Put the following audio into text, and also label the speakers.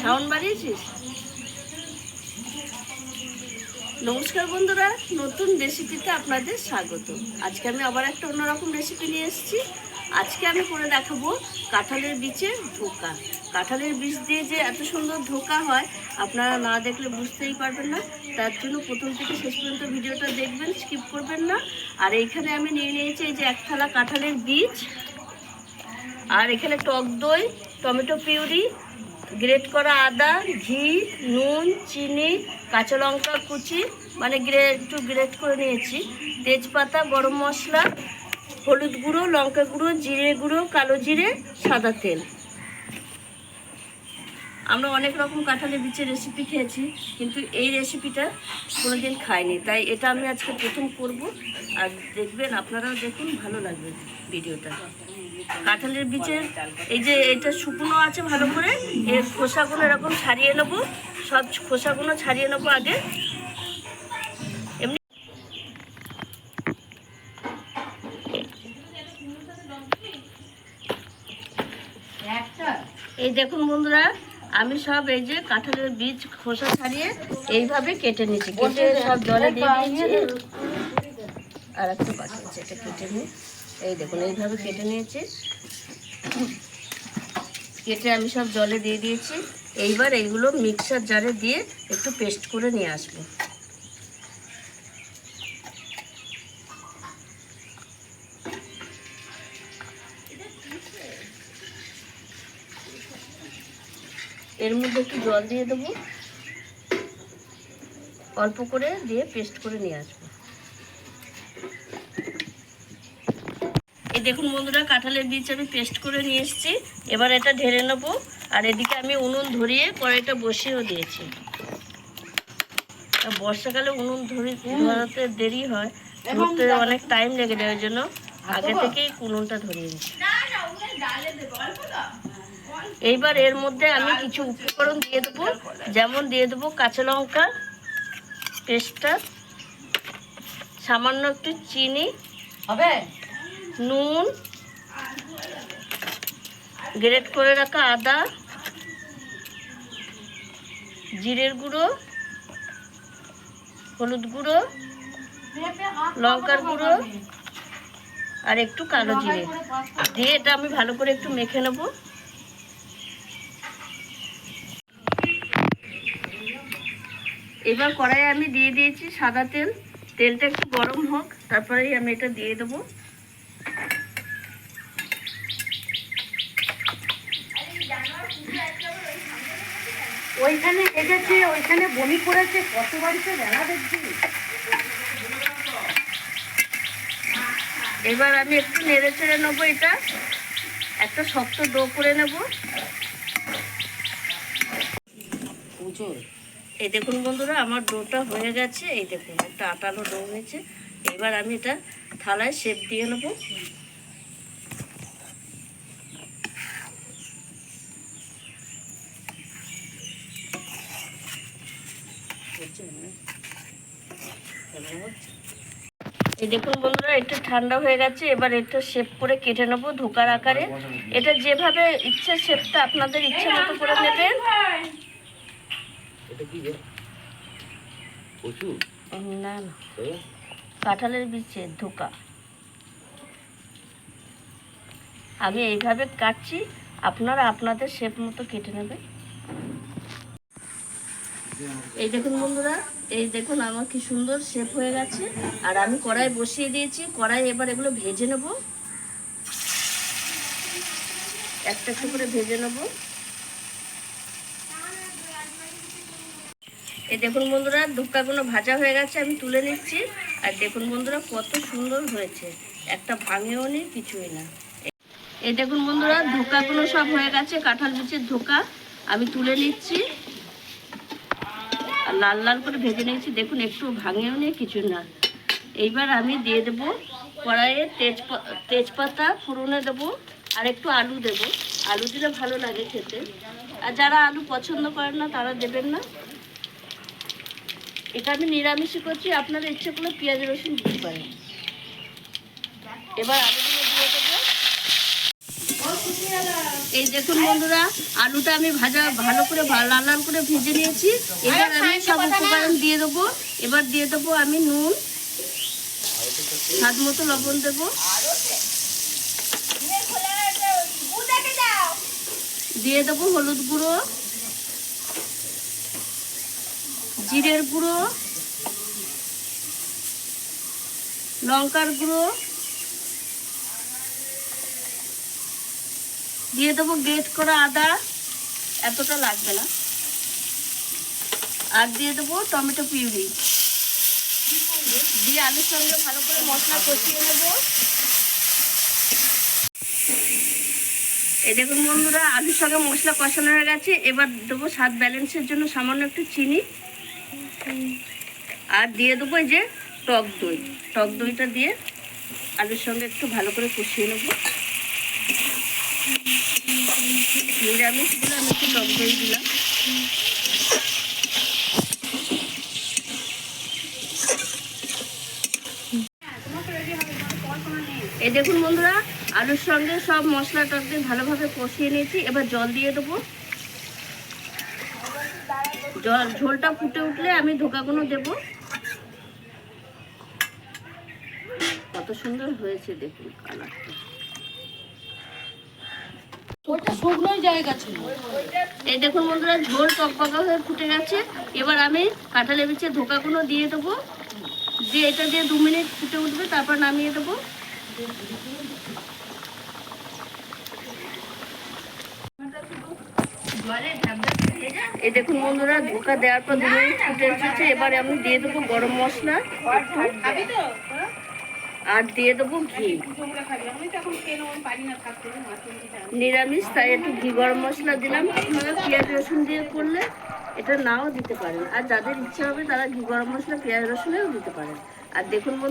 Speaker 1: Sound বাড়িয়েছিস? নমস্কার বন্ধুরা, নতুন রেসিপিতে আপনাদের স্বাগত। আজকে আমি আবার একটা অন্যরকম রেসিপি নিয়ে এসেছি। আজকে আমি করে দেখাবো কাঁঠালের বীজের ধোকা। কাঁঠালের বীজ দিয়ে যে এত সুন্দর ধোকা হয় আপনারা না দেখলে বুঝতেই পারবেন না। তার জন্য প্রথম থেকে শেষ পর্যন্ত ভিডিওটা দেখবেন, স্কিপ করবেন না। আর এইখানে আমি নিয়ে নিয়েছি এই যে এক থালা কাঁঠালের বীজ, আর এখানে টক দই, টমেটো পিউরি, গ্রেট করা আদা, ঘি, নুন, চিনি, কাঁচা লঙ্কা কুচি মানে একটু গ্রেট করে নিয়েছি, তেজপাতা, গরম মশলা, হলুদ গুঁড়ো, লঙ্কা গুঁড়ো, জিরে গুঁড়ো, কালো জিরে, সাদা তেল। আমরা অনেক রকম কাঁঠালের বীজের রেসিপি খেয়েছি, কিন্তু এই রেসিপিটা কোনোদিন খাইনি, তাই এটা আমি আজকে প্রথম করব। আর দেখবেন, আপনারাও দেখুন, ভালো লাগবে ভিডিওটা। কাঁঠালের বীজের এই যে এটা শুকনো আছে ভালো করে, এর খোসাগুলো এরকম ছাড়িয়ে নেবো, সব খোসাগুলো ছাড়িয়ে নেবো আগে। এমনি এই দেখুন বন্ধুরা, আমি সব এই যে কাঁঠালের বীজ খোসা ছাড়িয়ে এইভাবে কেটে নিচ্ছি, কেটে সব জলে দিয়ে দিয়েছি। আর একটু বাকি আছে, এটা কেটে নিই। এই দেখুন এইভাবে কেটে নিয়েছি, কেটে আমি সব জলে দিয়ে দিয়েছি। এইবার এইগুলো মিক্সার জারে দিয়ে একটু পেস্ট করে নিয়ে আসবো। এর মধ্যে একটু জল দিয়ে দেবো, অল্প করে দিয়ে পেস্ট করে নিয়ে আসবো। এই দেখুন বন্ধুরা, কাঁঠালের বীজ আমি পেস্ট করে নিয়ে এসেছি। এবার এটা ঢেলে নেবো। আর এদিকে আমি উনুন ধরিয়ে কড়াইটা বসিয়েও দিয়েছি। বর্ষাকালে উনুন ধরাতে দেরি হয়, ধরতে অনেক টাইম লেগে যায়, ওই জন্য আগে থেকেই উনুনটা ধরিয়ে নিচ্ছি। এইবার এর মধ্যে আমি কিছু উপকরণ দিয়ে দেবো, যেমন দিয়ে দেবো কাঁচা লঙ্কা পেস্টটা, সামান্য একটু চিনি হবে, নুন, গ্রেট করে রাখা আদা, জিরের গুঁড়ো, হলুদ গুঁড়ো, লঙ্কার গুঁড়ো আর একটু কালো জিরে দিয়ে এটা আমি ভালো করে একটু মেখে নেব। এবার কড়াইয়ে আমি দিয়ে দিয়েছি সাদা তেল। তেলটা একটু গরম হোক, তারপরেই আমি এটা দিয়ে দেবো।
Speaker 2: ওইখানে এসেছে, ওইখানে বমি করেছে, কত বাড়িতে বেলা দেখছি।
Speaker 1: এবার আমি একটু নেড়ে চেড়ে নেবো, এটা একটা শক্ত ডো করে নেব। এই দেখুন বন্ধুরা, আমার ডোটা হয়ে গেছে। এই দেখুন একটা আটালো ডো হয়েছে। এবার আমি এটা থালায় শেপ দিয়ে নেব। এই দেখুন বন্ধুরা, এটা ঠান্ডা হয়ে গেছে। এবার এটা শেপ করে কেটে নেবো ধোকার আকারে। এটা যেভাবে ইচ্ছে শেপটা আপনাদের ইচ্ছে মতো করে নেবেন। না না, কাঁঠালের বীজের ধোকা। আমি এইভাবে কাটছি, আপনারা আপনাদের শেপ মতো কেটে নেবেন। এই দেখুন বন্ধুরা, এই দেখুন আমার কি সুন্দর শেপ হয়ে গেছে। আর আমি কড়াই বসিয়ে দিয়েছি। কড়াই এবার এগুলো ভেজে নেব, একটা একটু করে ভেজে নেব। এই দেখুন বন্ধুরা, ধোকাগুলো ভাজা হয়ে গেছে, আমি তুলে নিচ্ছি। আর দেখুন বন্ধুরা, কত সুন্দর হয়েছে, একটা ভাঙেও নেই, কিছুই না। এই দেখুন বন্ধুরা, ধোকাগুলো সব হয়ে গেছে, কাঁঠাল বীজের ধোকা আমি তুলে নিচ্ছি। আর লাল লাল করে ভেজে নিয়েছি, দেখুন একটু ভাঙেও নেই, কিছু না। এইবার আমি দিয়ে দেবো কড়াইয়ে তেজপাতা ফোড়নে দেবো, আর একটু আলু দেবো। আলু দিলে ভালো লাগে খেতে, আর যারা আলু পছন্দ করেন না তারা দেবেন না। এটা আমি নিরামিষই করছি, আপনারা ইচ্ছে করলে পেঁয়াজ রসুন দিতে পারেন। এবার আলুগুলো দিয়ে দেবো। এই দেখুন বন্ধুরা, আলুটা আমি ভালো করে লাল লাল করে ভেজে নিয়েছি। এবার আমি সব উপকরণ দিয়ে দেবো। এবার দিয়ে দেবো আমি নুন, স্বাদ মতো লবণ দেবো, দিয়ে দেবো হলুদ গুঁড়ো, জিরের গুঁড়ো, লঙ্কার গুঁড়ো, দিয়ে দেবো গ্রেট করা আদা, এতটা লাগবে না, আর দিয়ে দেবো টমেটো পিউরি, দিয়ে আলুর সঙ্গে ভালো করে মশলা কষিয়ে নেবো। এই দেখুন বন্ধুরা, আলুর সঙ্গে মশলা কষানো হয়ে গেছে। এবার দেবো স্বাদ ব্যালেন্সের জন্য সামান্য একটু চিনি, আর দিয়ে দেবো এই যে টক দই। টক দইটা দিয়ে আলুর সঙ্গে একটু ভালো করে কষিয়ে নেবো। নিরামিষ দিলে আমি একটু টক দই দিলাম। এই দেখুন বন্ধুরা, আলুর সঙ্গে সব মশলা টক দিয়ে ভালোভাবে কষিয়ে নিয়েছি। এবার জল দিয়ে দেবো। ঝোলটা ফুটে উঠলে আমি ধোকাগুলো দেবো। কত সুন্দর হয়েছে দেখুন কালারটা।
Speaker 2: ওটা শুকনো জায়গা ছিল।
Speaker 1: এই দেখুন বন্ধুরা, ঝোল টকবকা হয়ে ফুটে গেছে। এবার আমি কাঁঠালের বিচে ধোকাগুলো দিয়ে দেবো, দিয়ে এটা দিয়ে 2 মিনিট ফুটে উঠবে, তারপর নামিয়ে দেবো। এই দেখুন বন্ধুরা, ধোকা দেওয়ার পর 2 মিনিট ফুটে এসেছে। এবার আমি দিয়ে দেবো গরম মশলা আর দিয়ে দেবো ঘি। নিরামিষ তাই একটু ঘি গরম মশলা দিলাম। আপনারা পেঁয়াজ রসুন দিয়ে করলে এটা নাও দিতে পারেন, আর যাদের ইচ্ছা হবে তারা ঘি গরম মশলা পেঁয়াজ রসুনেও দিতে পারেন। আর দেখুন বন্ধু